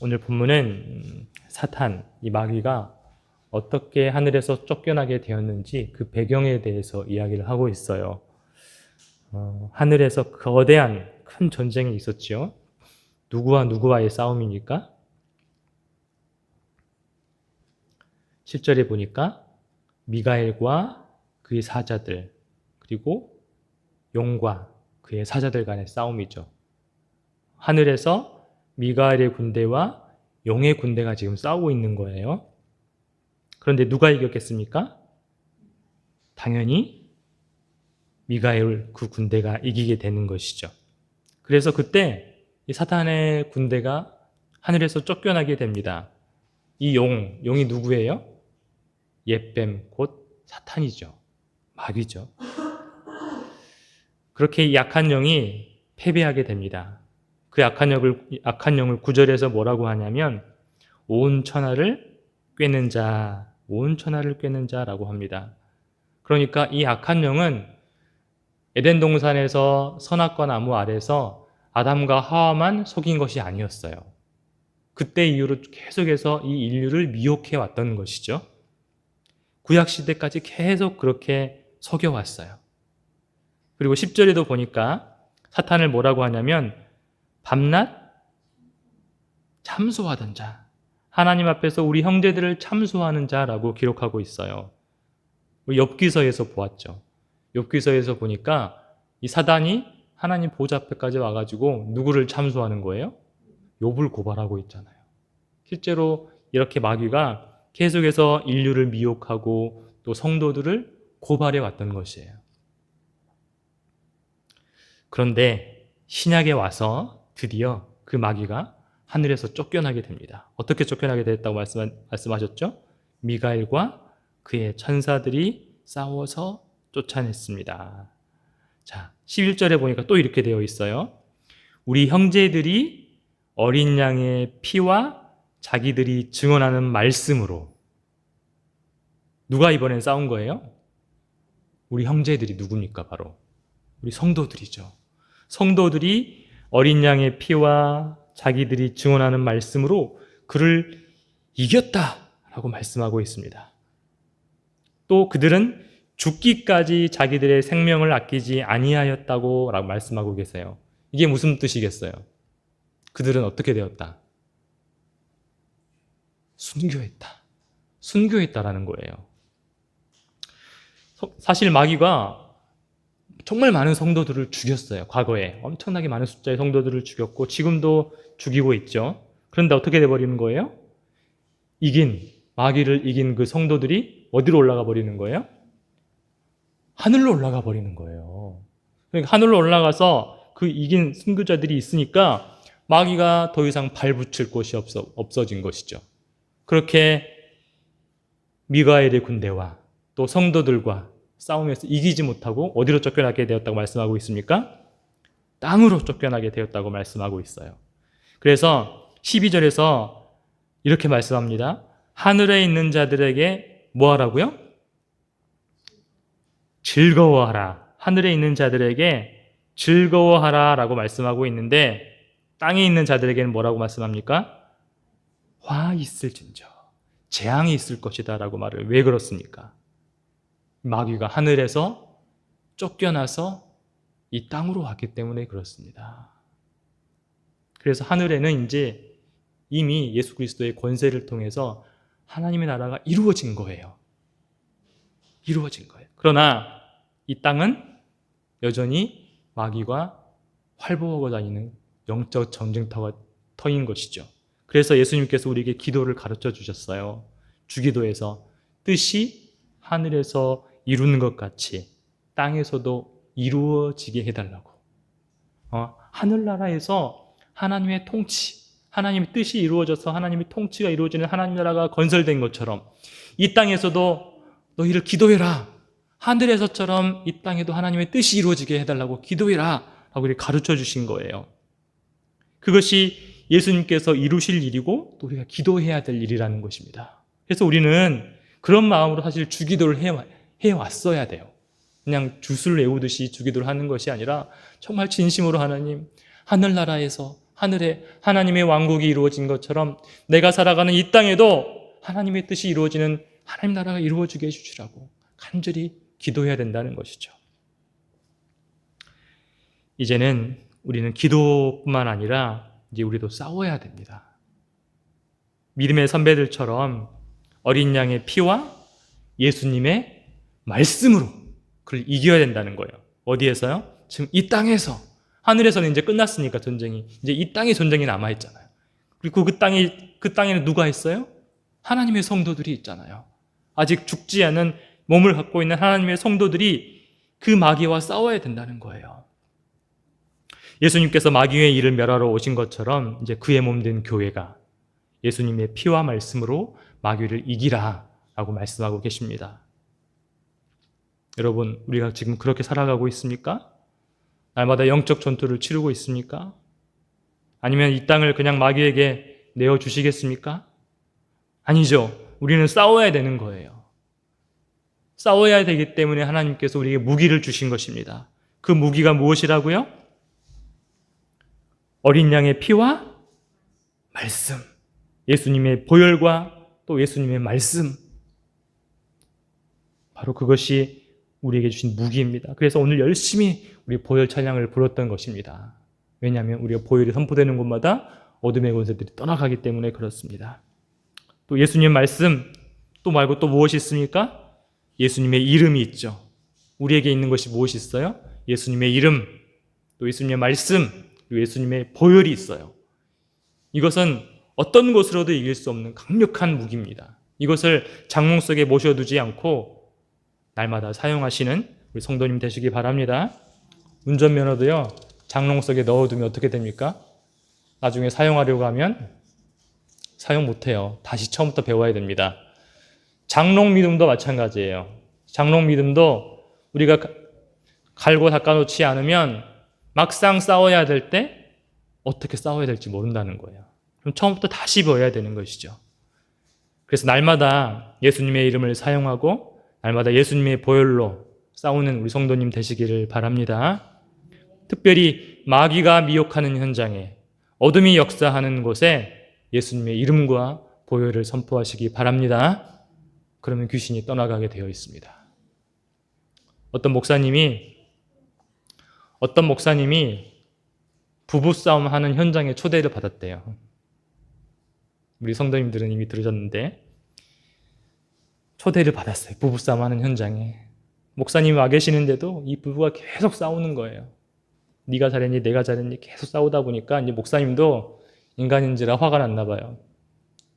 오늘 본문은 사탄, 이 마귀가 어떻게 하늘에서 쫓겨나게 되었는지 그 배경에 대해서 이야기를 하고 있어요. 하늘에서 거대한 큰 전쟁이 있었지요. 누구와 누구와의 싸움입니까? 10절에 보니까 미가엘과 그의 사자들, 그리고 용과 그의 사자들 간의 싸움이죠. 하늘에서 미가엘의 군대와 용의 군대가 지금 싸우고 있는 거예요. 그런데 누가 이겼겠습니까? 당연히 미가엘 그 군대가 이기게 되는 것이죠. 그래서 그때 이 사탄의 군대가 하늘에서 쫓겨나게 됩니다. 이 용이 누구예요? 옛뱀, 곧 사탄이죠. 마귀죠. 그렇게 약한 영이 패배하게 됩니다. 그 약한 영을 9절에서 뭐라고 하냐면 온 천하를 꿰는 자라고 합니다. 그러니까 이 악한 영은 에덴 동산에서 선악과 나무 아래서 아담과 하와만 속인 것이 아니었어요. 그때 이후로 계속해서 이 인류를 미혹해 왔던 것이죠. 구약시대까지 계속 그렇게 속여왔어요. 그리고 10절에도 보니까 사탄을 뭐라고 하냐면 밤낮 참소하던 자, 하나님 앞에서 우리 형제들을 참소하는 자라고 기록하고 있어요. 우리 욥기서에서 보았죠. 욥기서에서 보니까 이 사단이 하나님 보좌 앞에까지 와가지고 누구를 참소하는 거예요? 욥을 고발하고 있잖아요. 실제로 이렇게 마귀가 계속해서 인류를 미혹하고 또 성도들을 고발해 왔던 것이에요. 그런데 신약에 와서 드디어 그 마귀가 하늘에서 쫓겨나게 됩니다. 어떻게 쫓겨나게 됐다고 말씀하셨죠? 미가엘과 그의 천사들이 싸워서 쫓아냈습니다. 자, 11절에 보니까 또 이렇게 되어 있어요. 우리 형제들이 어린 양의 피와 자기들이 증언하는 말씀으로. 누가 이번엔 싸운 거예요? 우리 형제들이 누굽니까? 바로 우리 성도들이죠. 성도들이 어린 양의 피와 자기들이 증언하는 말씀으로 그를 이겼다라고 말씀하고 있습니다. 또 그들은 죽기까지 자기들의 생명을 아끼지 아니하였다고 말씀하고 계세요. 이게 무슨 뜻이겠어요? 그들은 어떻게 되었다? 순교했다라는 거예요. 사실 마귀가 정말 많은 성도들을 죽였어요. 과거에 엄청나게 많은 숫자의 성도들을 죽였고 지금도 죽이고 있죠. 그런데 어떻게 돼버리는 거예요? 마귀를 이긴 그 성도들이 어디로 올라가 버리는 거예요? 하늘로 올라가 버리는 거예요. 그러니까 하늘로 올라가서 그 이긴 순교자들이 있으니까 마귀가 더 이상 발붙일 곳이 없어진 것이죠. 그렇게 미가엘의 군대와 또 성도들과 싸움에서 이기지 못하고 어디로 쫓겨나게 되었다고 말씀하고 있습니까? 땅으로 쫓겨나게 되었다고 말씀하고 있어요. 그래서 12절에서 이렇게 말씀합니다. 하늘에 있는 자들에게 뭐 하라고요? 즐거워하라. 하늘에 있는 자들에게 즐거워하라 라고 말씀하고 있는데 땅에 있는 자들에게는 뭐라고 말씀합니까? 화 있을진저, 재앙이 있을 것이다 라고 말을. 왜 그렇습니까? 마귀가 하늘에서 쫓겨나서 이 땅으로 왔기 때문에 그렇습니다. 그래서 하늘에는 이제 이미 예수 그리스도의 권세를 통해서 하나님의 나라가 이루어진 거예요. 그러나 이 땅은 여전히 마귀가 활보하고 다니는 영적 전쟁터인 것이죠. 그래서 예수님께서 우리에게 기도를 가르쳐 주셨어요. 주기도에서 뜻이 하늘에서 이루는 것 같이 땅에서도 이루어지게 해달라고. 하늘나라에서 하나님의 통치, 하나님의 뜻이 이루어져서 하나님의 통치가 이루어지는 하나님 나라가 건설된 것처럼 이 땅에서도 너희를 기도해라. 하늘에서처럼 이 땅에도 하나님의 뜻이 이루어지게 해달라고 기도해라 라고 이렇게 가르쳐 주신 거예요. 그것이 예수님께서 이루실 일이고 또 우리가 기도해야 될 일이라는 것입니다. 그래서 우리는 그런 마음으로 사실 주기도를 해왔어야 돼요. 그냥 주술 외우듯이 주기도를 하는 것이 아니라 정말 진심으로 하나님, 하늘나라에서 하늘에 하나님의 왕국이 이루어진 것처럼 내가 살아가는 이 땅에도 하나님의 뜻이 이루어지는 하나님 나라가 이루어지게 해주시라고 간절히 기도해야 된다는 것이죠. 이제는 우리는 기도뿐만 아니라 이제 우리도 싸워야 됩니다. 믿음의 선배들처럼 어린 양의 피와 예수님의 말씀으로 그를 이겨야 된다는 거예요. 어디에서요? 지금 이 땅에서. 하늘에서는 이제 끝났으니까 전쟁이. 이제 이 땅에 전쟁이 남아있잖아요. 그리고 그 땅에는 누가 있어요? 하나님의 성도들이 있잖아요. 아직 죽지 않은 몸을 갖고 있는 하나님의 성도들이 그 마귀와 싸워야 된다는 거예요. 예수님께서 마귀의 일을 멸하러 오신 것처럼 이제 그의 몸 된 교회가 예수님의 피와 말씀으로 마귀를 이기라 라고 말씀하고 계십니다. 여러분, 우리가 지금 그렇게 살아가고 있습니까? 날마다 영적 전투를 치르고 있습니까? 아니면 이 땅을 그냥 마귀에게 내어주시겠습니까? 아니죠. 우리는 싸워야 되는 거예요. 싸워야 되기 때문에 하나님께서 우리에게 무기를 주신 것입니다. 그 무기가 무엇이라고요? 어린 양의 피와 말씀. 예수님의 보혈과 또 예수님의 말씀. 바로 그것이 우리에게 주신 무기입니다. 그래서 오늘 열심히 우리 보혈 찬양을 불렀던 것입니다. 왜냐하면 우리가 보혈이 선포되는 곳마다 어둠의 권세들이 떠나가기 때문에 그렇습니다. 또 예수님 말씀 또 말고 또 무엇이 있습니까? 예수님의 이름이 있죠. 우리에게 있는 것이 무엇이 있어요? 예수님의 이름, 또 예수님의 말씀, 그리고 예수님의 보혈이 있어요. 이것은 어떤 것으로도 이길 수 없는 강력한 무기입니다. 이것을 장롱 속에 모셔두지 않고 날마다 사용하시는 우리 성도님 되시기 바랍니다. 운전면허도요, 장롱 속에 넣어두면 어떻게 됩니까? 나중에 사용하려고 하면 사용 못해요. 다시 처음부터 배워야 됩니다. 장롱 믿음도 마찬가지예요. 장롱 믿음도 우리가 갈고 닦아놓지 않으면 막상 싸워야 될 때 어떻게 싸워야 될지 모른다는 거예요. 그럼 처음부터 다시 배워야 되는 것이죠. 그래서 날마다 예수님의 이름을 사용하고 날마다 예수님의 보혈로 싸우는 우리 성도님 되시기를 바랍니다. 특별히 마귀가 미혹하는 현장에, 어둠이 역사하는 곳에 예수님의 이름과 보혈을 선포하시기 바랍니다. 그러면 귀신이 떠나가게 되어 있습니다. 어떤 목사님이 부부싸움 하는 현장에 초대를 받았대요. 우리 성도님들은 이미 들으셨는데 초대를 받았어요. 부부싸움 하는 현장에. 목사님이 와 계시는데도 이 부부가 계속 싸우는 거예요. 네가 잘했니 내가 잘했니 계속 싸우다 보니까 이제 목사님도 인간인지라 화가 났나 봐요.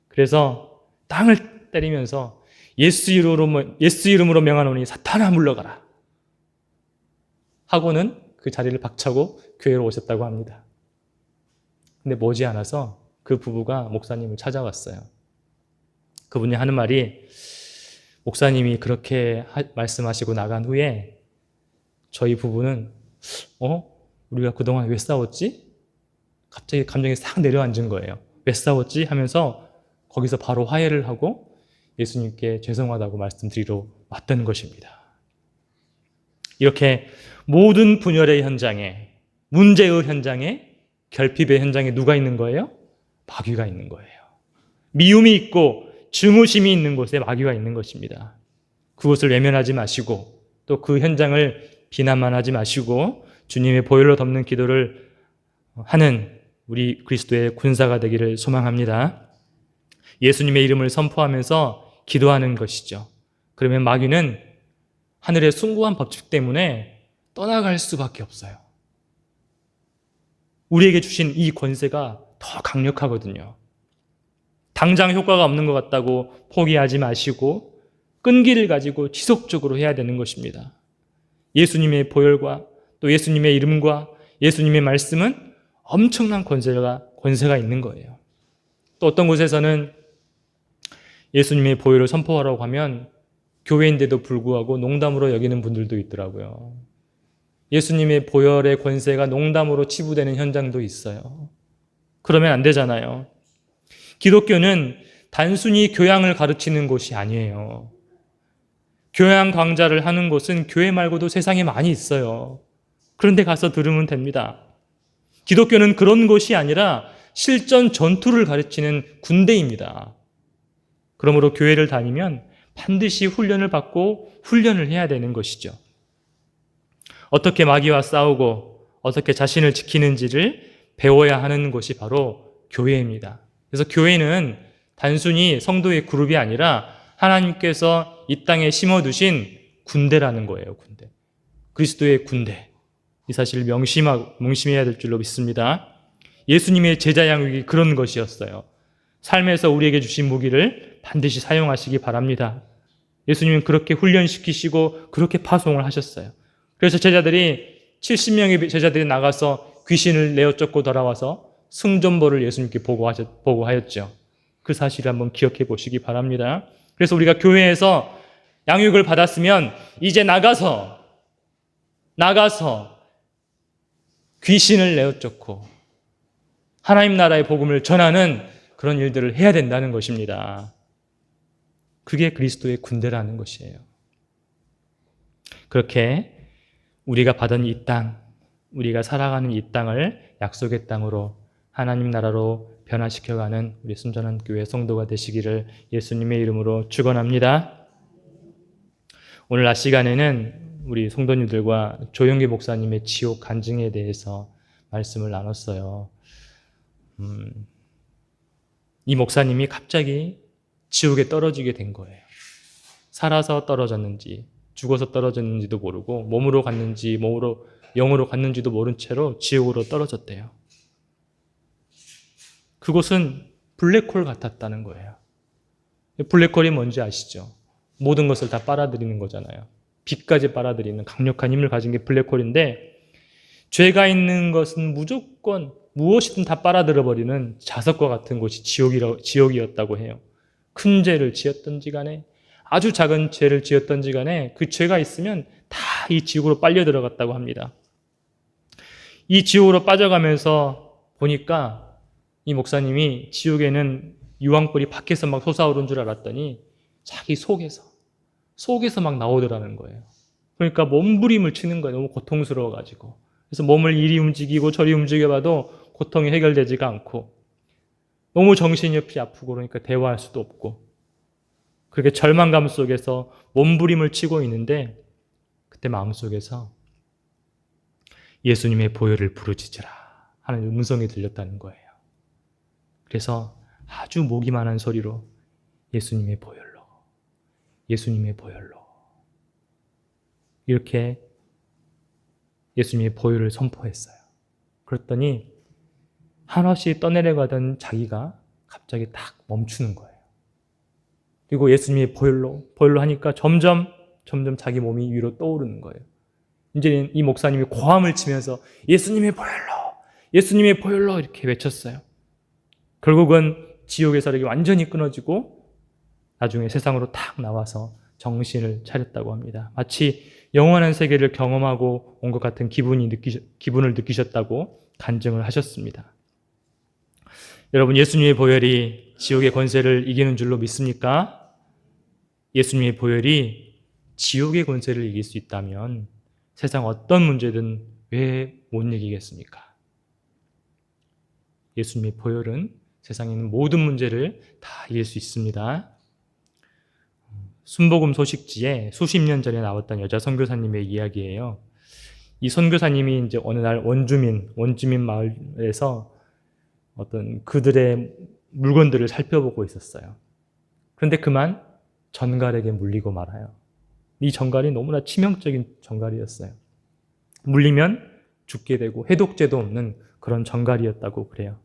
그래서 땅을 때리면서 예수 이름으로 명하노니 사탄아 물러가라 하고는 그 자리를 박차고 교회로 오셨다고 합니다. 근데 머지않아서 그 부부가 목사님을 찾아왔어요. 그분이 하는 말이, 목사님이 그렇게 말씀하시고 나간 후에 저희 부부는 우리가 그동안 왜 싸웠지? 갑자기 감정이 싹 내려앉은 거예요. 왜 싸웠지? 하면서 거기서 바로 화해를 하고 예수님께 죄송하다고 말씀드리러 왔던 것입니다. 이렇게 모든 분열의 현장에, 문제의 현장에, 결핍의 현장에 누가 있는 거예요? 마귀가 있는 거예요. 미움이 있고 증오심이 있는 곳에 마귀가 있는 것입니다. 그것을 외면하지 마시고 또 그 현장을 비난만 하지 마시고 주님의 보혈로 덮는 기도를 하는 우리 그리스도의 군사가 되기를 소망합니다. 예수님의 이름을 선포하면서 기도하는 것이죠. 그러면 마귀는 하늘의 숭고한 법칙 때문에 떠나갈 수밖에 없어요. 우리에게 주신 이 권세가 더 강력하거든요. 당장 효과가 없는 것 같다고 포기하지 마시고 끈기를 가지고 지속적으로 해야 되는 것입니다. 예수님의 보혈과 또 예수님의 이름과 예수님의 말씀은 엄청난 권세가 있는 거예요. 또 어떤 곳에서는 예수님의 보혈을 선포하라고 하면 교회인데도 불구하고 농담으로 여기는 분들도 있더라고요. 예수님의 보혈의 권세가 농담으로 치부되는 현장도 있어요. 그러면 안 되잖아요. 기독교는 단순히 교양을 가르치는 곳이 아니에요. 교양 강좌를 하는 곳은 교회 말고도 세상에 많이 있어요. 그런데 가서 들으면 됩니다. 기독교는 그런 것이 아니라 실전 전투를 가르치는 군대입니다. 그러므로 교회를 다니면 반드시 훈련을 받고 훈련을 해야 되는 것이죠. 어떻게 마귀와 싸우고 어떻게 자신을 지키는지를 배워야 하는 것이 바로 교회입니다. 그래서 교회는 단순히 성도의 그룹이 아니라 하나님께서 이 땅에 심어두신 군대라는 거예요. 군대. 그리스도의 군대. 이 사실을 명심해야 될 줄로 믿습니다. 예수님의 제자 양육이 그런 것이었어요. 삶에서 우리에게 주신 무기를 반드시 사용하시기 바랍니다. 예수님은 그렇게 훈련시키시고 그렇게 파송을 하셨어요. 그래서 70명의 제자들이 나가서 귀신을 내어쫓고 돌아와서 승전보를 예수님께 보고하였죠. 그 사실을 한번 기억해 보시기 바랍니다. 그래서 우리가 교회에서 양육을 받았으면 이제 나가서 귀신을 내어쫓고 하나님 나라의 복음을 전하는 그런 일들을 해야 된다는 것입니다. 그게 그리스도의 군대라는 것이에요. 그렇게 우리가 받은 이 땅, 우리가 살아가는 이 땅을 약속의 땅으로 하나님 나라로 변화시켜가는 우리 순전한 교회 성도가 되시기를 예수님의 이름으로 축원합니다. 오늘 낮 시간에는 우리 성도님들과 조영기 목사님의 지옥 간증에 대해서 말씀을 나눴어요. 이 목사님이 갑자기 지옥에 떨어지게 된 거예요. 살아서 떨어졌는지 죽어서 떨어졌는지도 모르고 몸으로 갔는지 영으로 갔는지도 모른 채로 지옥으로 떨어졌대요. 그곳은 블랙홀 같았다는 거예요. 블랙홀이 뭔지 아시죠? 모든 것을 다 빨아들이는 거잖아요. 빛까지 빨아들이는 강력한 힘을 가진 게 블랙홀인데, 죄가 있는 것은 무조건 무엇이든 다 빨아들여버리는 자석과 같은 곳이 지옥이었다고 해요. 큰 죄를 지었던지 간에 아주 작은 죄를 지었던지 간에 그 죄가 있으면 다 이 지옥으로 빨려 들어갔다고 합니다. 이 지옥으로 빠져가면서 보니까 이 목사님이 지옥에는 유황불이 밖에서 막 솟아오른 줄 알았더니 자기 속에서 막 나오더라는 거예요. 그러니까 몸부림을 치는 거예요. 너무 고통스러워가지고. 그래서 몸을 이리 움직이고 저리 움직여봐도 고통이 해결되지가 않고 너무 정신이 아프고 그러니까 대화할 수도 없고 그렇게 절망감 속에서 몸부림을 치고 있는데 그때 마음속에서 예수님의 보혈을 부르짖으라 하는 음성이 들렸다는 거예요. 그래서 아주 목이만한 소리로 예수님의 보혈로, 예수님의 보혈로 이렇게 예수님의 보혈을 선포했어요. 그랬더니 한없이 떠내려가던 자기가 갑자기 딱 멈추는 거예요. 그리고 예수님의 보혈로 하니까 점점 자기 몸이 위로 떠오르는 거예요. 이제는 이 목사님이 고함을 치면서 예수님의 보혈로 이렇게 외쳤어요. 결국은 지옥의 사력이 완전히 끊어지고 나중에 세상으로 탁 나와서 정신을 차렸다고 합니다. 마치 영원한 세계를 경험하고 온 것 같은 기분을 느끼셨다고 간증을 하셨습니다. 여러분, 예수님의 보혈이 지옥의 권세를 이기는 줄로 믿습니까? 예수님의 보혈이 지옥의 권세를 이길 수 있다면 세상 어떤 문제든 왜 못 이기겠습니까? 예수님의 보혈은 세상에 있는 모든 문제를 다 이길 수 있습니다. 순복음 소식지에 수십 년 전에 나왔던 여자 선교사님의 이야기예요. 이 선교사님이 이제 어느 날 원주민 마을에서 어떤 그들의 물건들을 살펴보고 있었어요. 그런데 그만 전갈에게 물리고 말아요. 이 전갈이 너무나 치명적인 전갈이었어요. 물리면 죽게 되고 해독제도 없는 그런 전갈이었다고 그래요.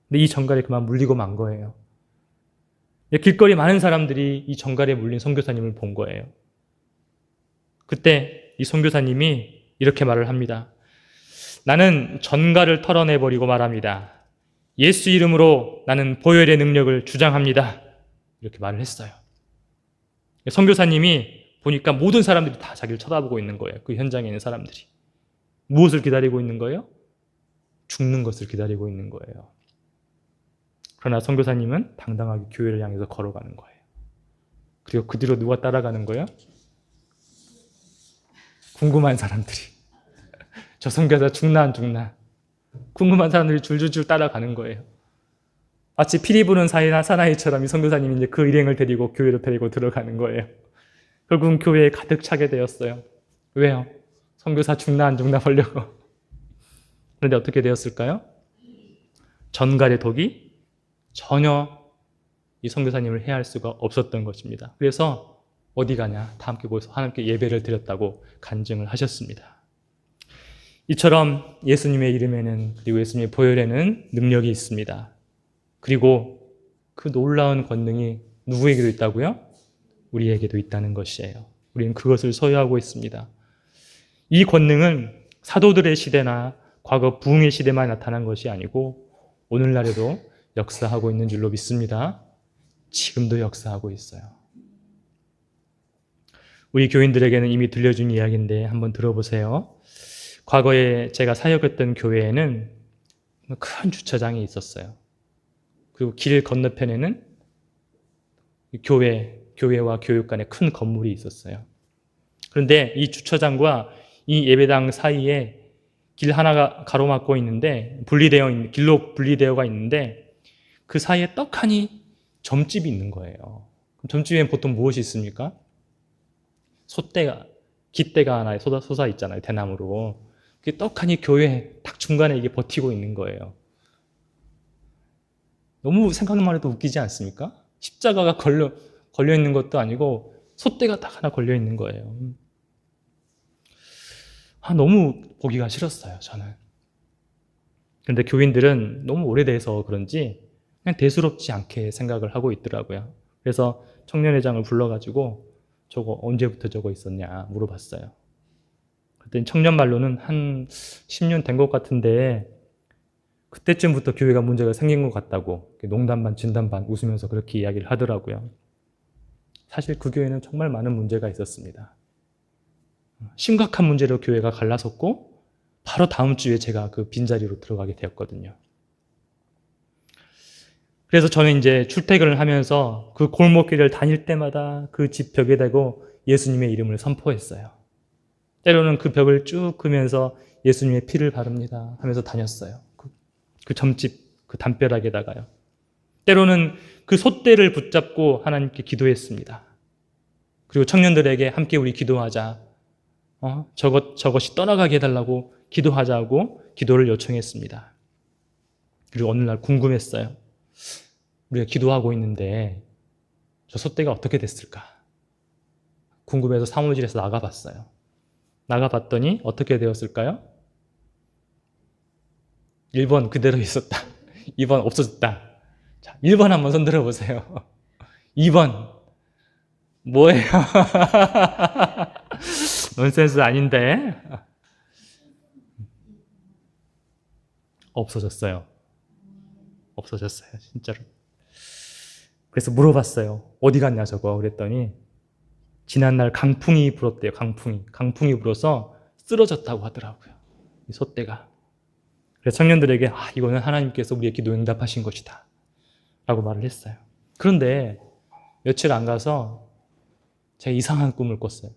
근데 이 전갈이 그만 물리고 만 거예요. 길거리 많은 사람들이 이 전갈에 물린 선교사님을 본 거예요. 그때 이 선교사님이 이렇게 말을 합니다. 나는 전갈을 털어내버리고 말합니다. 예수 이름으로 나는 보혈의 능력을 주장합니다. 이렇게 말을 했어요. 선교사님이 보니까 모든 사람들이 다 자기를 쳐다보고 있는 거예요. 그 현장에 있는 사람들이. 무엇을 기다리고 있는 거예요? 죽는 것을 기다리고 있는 거예요. 그러나 선교사님은 당당하게 교회를 향해서 걸어가는 거예요. 그리고 그 뒤로 누가 따라가는 거예요? 궁금한 사람들이. 저 선교사 죽나 안 죽나? 궁금한 사람들이 줄줄줄 따라가는 거예요. 마치 피리 부는 사나이처럼 이 선교사님이 이제 그 일행을 데리고 교회로 데리고 들어가는 거예요. 결국은 교회에 가득 차게 되었어요. 왜요? 선교사 죽나 안 죽나 보려고. 그런데 어떻게 되었을까요? 전갈의 독이 전혀 이 선교사님을 해할 수가 없었던 것입니다. 그래서 어디 가냐? 다 함께 모여서 하나님께 예배를 드렸다고 간증을 하셨습니다. 이처럼 예수님의 이름에는, 그리고 예수님의 보혈에는 능력이 있습니다. 그리고 그 놀라운 권능이 누구에게도 있다고요? 우리에게도 있다는 것이에요. 우리는 그것을 소유하고 있습니다. 이 권능은 사도들의 시대나 과거 부흥의 시대만 나타난 것이 아니고 오늘날에도 역사하고 있는 줄로 믿습니다. 지금도 역사하고 있어요. 우리 교인들에게는 이미 들려준 이야기인데 한번 들어보세요. 과거에 제가 사역했던 교회에는 큰 주차장이 있었어요. 그리고 길 건너편에는 교회와 교육관의 큰 건물이 있었어요. 그런데 이 주차장과 이 예배당 사이에 길 하나가 가로막고 있는데 길로 분리되어가 있는데 그 사이에 떡하니 점집이 있는 거예요. 그럼 점집에는 보통 무엇이 있습니까? 깃대가 하나 솟아 있잖아요. 대나무로. 그게 떡하니 교회 딱 중간에 이게 버티고 있는 거예요. 너무 생각만 해도 웃기지 않습니까? 십자가가 걸려 있는 것도 아니고 솥대가 딱 하나 걸려 있는 거예요. 너무 보기가 싫었어요, 저는. 그런데 교인들은 너무 오래돼서 그런지 그냥 대수롭지 않게 생각을 하고 있더라고요. 그래서 청년회장을 불러가지고 저거 언제부터 저거 있었냐 물어봤어요. 그랬더니 청년 말로는 한 10년 된 것 같은데 그때쯤부터 교회가 문제가 생긴 것 같다고 농담 반 진담 반 웃으면서 그렇게 이야기를 하더라고요. 사실 그 교회는 정말 많은 문제가 있었습니다. 심각한 문제로 교회가 갈라섰고 바로 다음 주에 제가 그 빈자리로 들어가게 되었거든요. 그래서 저는 이제 출퇴근을 하면서 그 골목길을 다닐 때마다 그 집 벽에 대고 예수님의 이름을 선포했어요. 때로는 그 벽을 쭉 그면서 예수님의 피를 바릅니다 하면서 다녔어요. 그 점집, 그 담벼락에다가요. 때로는 그 솥대를 붙잡고 하나님께 기도했습니다. 그리고 청년들에게 함께 우리 기도하자. 저것이 떠나가게 해달라고 기도하자고 기도를 요청했습니다. 그리고 어느 날 궁금했어요. 우리가 기도하고 있는데 저 솥대가 어떻게 됐을까? 궁금해서 사무실에서 나가봤어요. 나가봤더니 어떻게 되었을까요? 1번 그대로 있었다. 2번 없어졌다. 자, 1번 한번 손 들어보세요. 2번 뭐예요? 논센스 아닌데. 없어졌어요. 진짜로. 그래서 물어봤어요. 어디 갔냐 저거 그랬더니 지난날 강풍이 불었대요. 강풍이 불어서 쓰러졌다고 하더라고요. 이 솥대가. 그래서 청년들에게 이거는 하나님께서 우리의 기도 응답하신 것이다 라고 말을 했어요. 그런데 며칠 안 가서 제가 이상한 꿈을 꿨어요.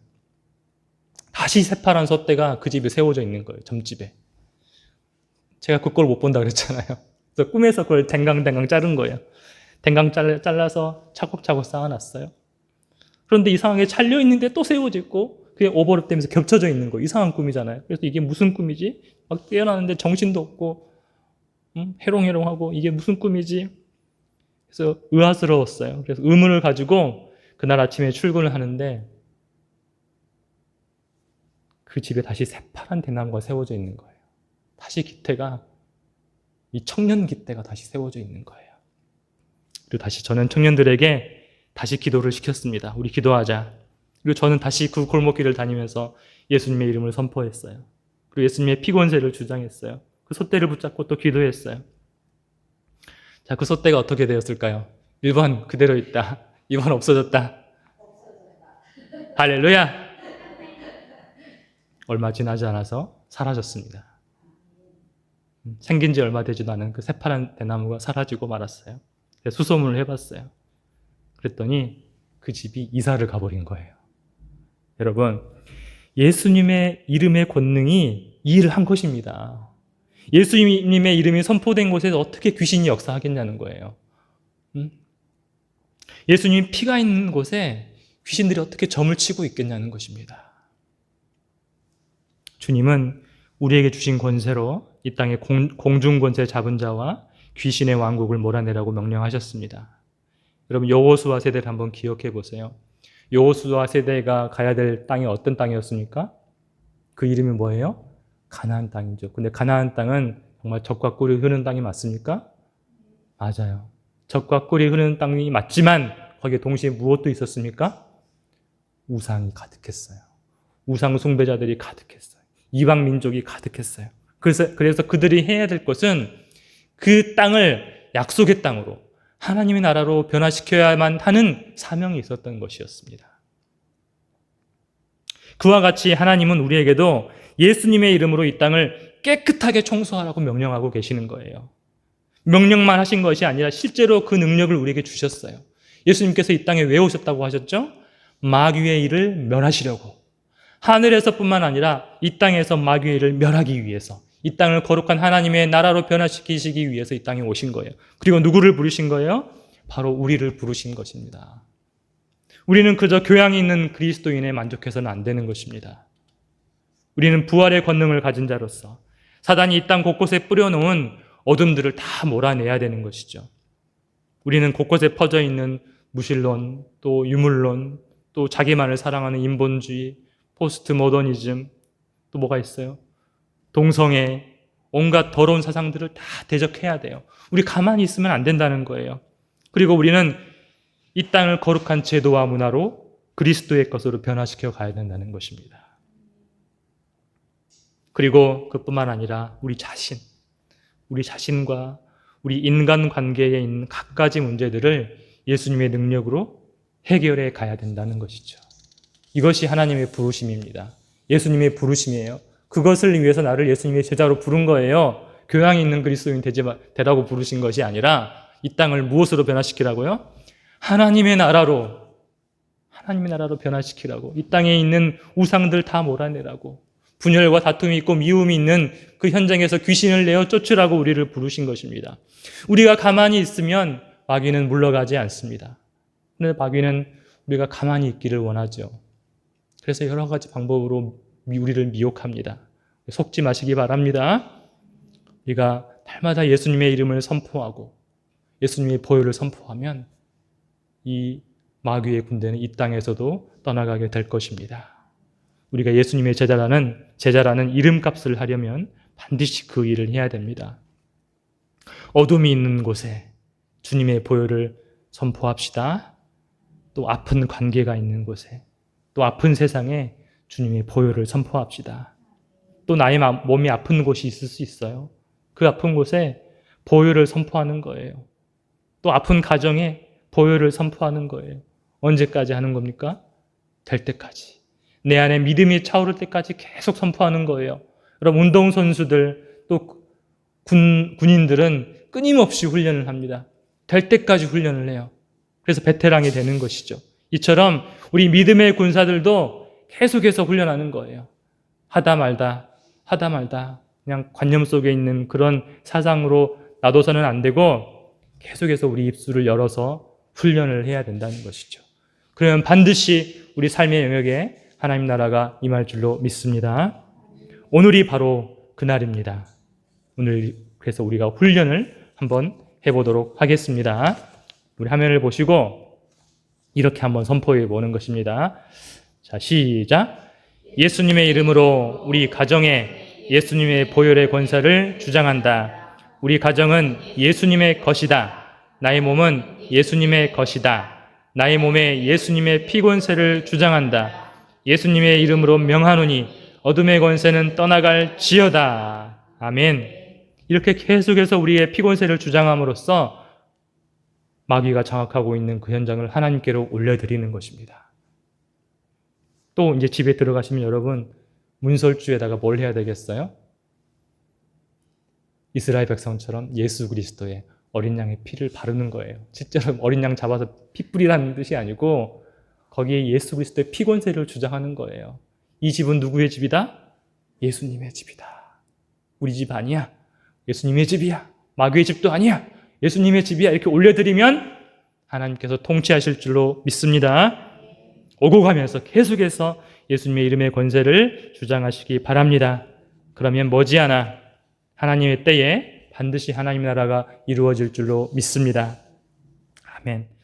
다시 새파란 솥대가 그 집에 세워져 있는 거예요. 점집에. 제가 그걸 못 본다 그랬잖아요. 그래서 꿈에서 그걸 댕강댕강 자른 거예요. 댕강 잘라서 차곡차곡 쌓아놨어요. 그런데 이상하게 잘려있는데 또 세워져 있고 그게 오버랩 되면서 겹쳐져 있는 거예요. 이상한 꿈이잖아요. 그래서 이게 무슨 꿈이지? 막 깨어나는데 정신도 없고 해롱해롱하고 이게 무슨 꿈이지? 그래서 의아스러웠어요. 그래서 의문을 가지고 그날 아침에 출근을 하는데 그 집에 다시 새파란 대나무가 세워져 있는 거예요. 다시 깃대가, 이 청년 깃대가 다시 세워져 있는 거예요. 그리고 다시 저는 청년들에게 다시 기도를 시켰습니다. 우리 기도하자. 그리고 저는 다시 그 골목길을 다니면서 예수님의 이름을 선포했어요. 그리고 예수님의 피권세를 주장했어요. 그 솥대를 붙잡고 또 기도했어요. 자, 그 솥대가 어떻게 되었을까요? 1번 그대로 있다. 2번 없어졌다. 할렐루야! 얼마 지나지 않아서 사라졌습니다. 생긴 지 얼마 되지도 않은 그 새파란 대나무가 사라지고 말았어요. 수소문을 해봤어요. 그랬더니 그 집이 이사를 가버린 거예요. 여러분, 예수님의 이름의 권능이 이 일을 한 것입니다. 예수님의 이름이 선포된 곳에서 어떻게 귀신이 역사하겠냐는 거예요. 예수님 피가 있는 곳에 귀신들이 어떻게 점을 치고 있겠냐는 것입니다. 주님은 우리에게 주신 권세로 이 땅의 공중 권세 잡은 자와 귀신의 왕국을 몰아내라고 명령하셨습니다. 여러분 여호수아 세대를 한번 기억해 보세요. 여호수아 세대가 가야 될 땅이 어떤 땅이었습니까? 그 이름이 뭐예요? 가나안 땅이죠. 근데 가나안 땅은 정말 젖과 꿀이 흐르는 땅이 맞습니까? 맞아요. 젖과 꿀이 흐르는 땅이 맞지만 거기에 동시에 무엇도 있었습니까? 우상이 가득했어요. 우상 숭배자들이 가득했어요. 이방 민족이 가득했어요. 그래서 그들이 해야 될 것은 그 땅을 약속의 땅으로 하나님의 나라로 변화시켜야만 하는 사명이 있었던 것이었습니다. 그와 같이 하나님은 우리에게도 예수님의 이름으로 이 땅을 깨끗하게 청소하라고 명령하고 계시는 거예요. 명령만 하신 것이 아니라 실제로 그 능력을 우리에게 주셨어요. 예수님께서 이 땅에 왜 오셨다고 하셨죠? 마귀의 일을 멸하시려고. 하늘에서뿐만 아니라 이 땅에서 마귀의 일을 멸하기 위해서, 이 땅을 거룩한 하나님의 나라로 변화시키시기 위해서 이 땅에 오신 거예요. 그리고 누구를 부르신 거예요? 바로 우리를 부르신 것입니다. 우리는 그저 교양이 있는 그리스도인에 만족해서는 안 되는 것입니다. 우리는 부활의 권능을 가진 자로서 사단이 이 땅 곳곳에 뿌려놓은 어둠들을 다 몰아내야 되는 것이죠. 우리는 곳곳에 퍼져 있는 무신론, 또 유물론, 또 자기만을 사랑하는 인본주의, 포스트 모더니즘, 또 뭐가 있어요? 동성애, 온갖 더러운 사상들을 다 대적해야 돼요. 우리 가만히 있으면 안 된다는 거예요. 그리고 우리는 이 땅을 거룩한 제도와 문화로 그리스도의 것으로 변화시켜 가야 된다는 것입니다. 그리고 그뿐만 아니라 우리 자신과 우리 인간 관계에 있는 갖가지 문제들을 예수님의 능력으로 해결해 가야 된다는 것이죠. 이것이 하나님의 부르심입니다. 예수님의 부르심이에요. 그것을 위해서 나를 예수님의 제자로 부른 거예요. 교양이 있는 그리스도인 되라고 부르신 것이 아니라 이 땅을 무엇으로 변화시키라고요? 하나님의 나라로 변화시키라고. 이 땅에 있는 우상들 다 몰아내라고. 분열과 다툼이 있고 미움이 있는 그 현장에서 귀신을 내어 쫓으라고 우리를 부르신 것입니다. 우리가 가만히 있으면 마귀는 물러가지 않습니다. 근데 마귀는 우리가 가만히 있기를 원하죠. 그래서 여러 가지 방법으로 우리를 미혹합니다. 속지 마시기 바랍니다. 우리가 날마다 예수님의 이름을 선포하고 예수님의 보혈을 선포하면 이 마귀의 군대는 이 땅에서도 떠나가게 될 것입니다. 우리가 예수님의 제자라는 이름값을 하려면 반드시 그 일을 해야 됩니다. 어둠이 있는 곳에 주님의 보혈을 선포합시다. 또 아픈 관계가 있는 곳에, 또 아픈 세상에 주님의 보혈을 선포합시다. 또 나의 몸이 아픈 곳이 있을 수 있어요. 그 아픈 곳에 보혈을 선포하는 거예요. 또 아픈 가정에 보혈을 선포하는 거예요. 언제까지 하는 겁니까? 될 때까지. 내 안에 믿음이 차오를 때까지 계속 선포하는 거예요. 여러분, 운동선수들 또 군인들은 끊임없이 훈련을 합니다. 될 때까지 훈련을 해요. 그래서 베테랑이 되는 것이죠. 이처럼 우리 믿음의 군사들도 계속해서 훈련하는 거예요. 하다 말다 그냥 관념 속에 있는 그런 사상으로 놔둬서는 안 되고 계속해서 우리 입술을 열어서 훈련을 해야 된다는 것이죠. 그러면 반드시 우리 삶의 영역에 하나님 나라가 임할 줄로 믿습니다. 오늘이 바로 그날입니다. 오늘 그래서 우리가 훈련을 한번 해보도록 하겠습니다. 우리 화면을 보시고 이렇게 한번 선포해 보는 것입니다. 자, 시작. 예수님의 이름으로 우리 가정에 예수님의 보혈의 권세를 주장한다. 우리 가정은 예수님의 것이다. 나의 몸은 예수님의 것이다. 나의 몸에 예수님의 피 권세를 주장한다. 예수님의 이름으로 명하노니 어둠의 권세는 떠나갈 지어다. 아멘. 이렇게 계속해서 우리의 피 권세를 주장함으로써 마귀가 장악하고 있는 그 현장을 하나님께로 올려드리는 것입니다. 또 이제 집에 들어가시면 여러분 문설주에다가 뭘 해야 되겠어요? 이스라엘 백성처럼 예수 그리스도의 어린 양의 피를 바르는 거예요. 실제로 어린 양 잡아서 피 뿌리라는 뜻이 아니고 거기에 예수 그리스도의 피 권세를 주장하는 거예요. 이 집은 누구의 집이다? 예수님의 집이다. 우리 집 아니야. 예수님의 집이야. 마귀의 집도 아니야. 예수님의 집이야. 이렇게 올려드리면 하나님께서 통치하실 줄로 믿습니다. 오고 가면서 계속해서 예수님의 이름의 권세를 주장하시기 바랍니다. 그러면 머지않아 하나님의 때에 반드시 하나님 나라가 이루어질 줄로 믿습니다. 아멘.